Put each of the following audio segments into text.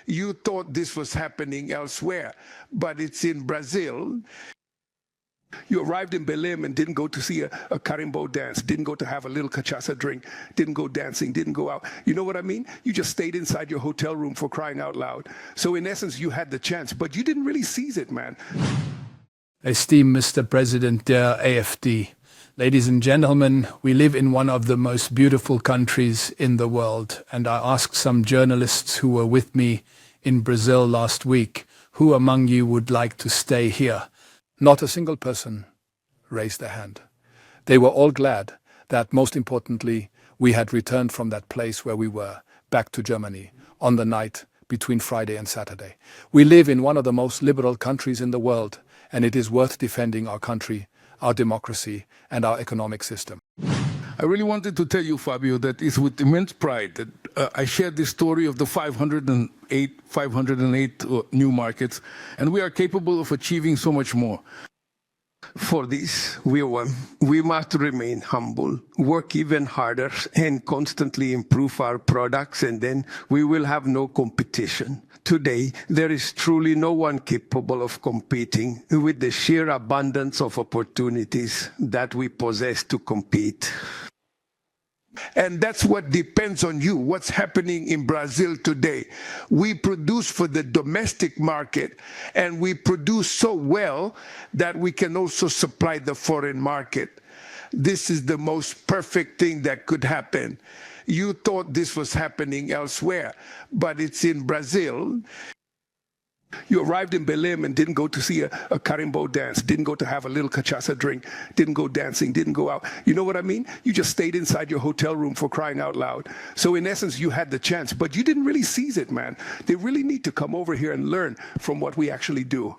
You thought this was happening elsewhere, but it's in Brazil. You arrived in Belém and didn't go to see a carimbo dance, didn't go to have a little cachaça drink, didn't go dancing, didn't go out. You know what I mean? You just stayed inside your hotel room, for crying out loud. So in essence, you had the chance, but you didn't really seize it, man. Esteemed Mr. President, dear AFD, ladies and gentlemen, we live in one of the most beautiful countries in the world, and I asked some journalists who were with me in Brazil last week, who among you would like to stay here? Not a single person raised their hand. They were all glad that, most importantly, we had returned from that place where we were, back to Germany, on the night between Friday and Saturday. We live in one of the most liberal countries in the world, and it is worth defending our country, our democracy, and our economic system. I really wanted to tell you, Fabio, that it's with immense pride that I shared this story of the 508 new markets, and we are capable of achieving so much more. For this, we must remain humble, work even harder, and constantly improve our products, and then we will have no competition. Today, there is truly no one capable of competing with the sheer abundance of opportunities that we possess to compete. And that's what depends on you, what's happening in Brazil today. We produce for the domestic market, and we produce so well that we can also supply the foreign market. This is the most perfect thing that could happen. You thought this was happening elsewhere, but it's in Brazil. You arrived in Belém and didn't go to see a carimbo dance, didn't go to have a little cachaça drink, didn't go dancing, didn't go out. You know what I mean? You just stayed inside your hotel room, for crying out loud. So in essence, you had the chance, but you didn't really seize it, man. They really need to come over here and learn from what we actually do.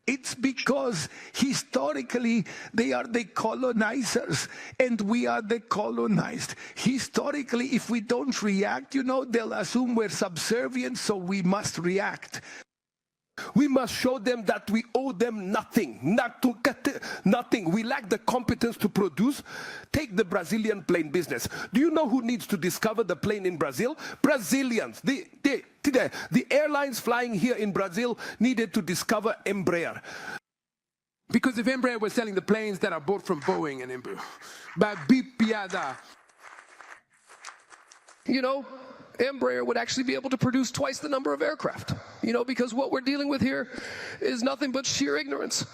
It's because historically they are the colonizers and we are the colonized. Historically, if we don't react, they'll assume we're subservient, so we must react. We must show them that we owe them nothing, nothing. We lack the competence to produce. Take the Brazilian plane business. Do you know who needs to discover the plane in Brazil? Brazilians. The airlines flying here in Brazil needed to discover Embraer. Because if Embraer was selling the planes that are bought from Boeing and Embraer, by Bipiada, Embraer would actually be able to produce twice the number of aircraft. Because what we're dealing with here is nothing but sheer ignorance.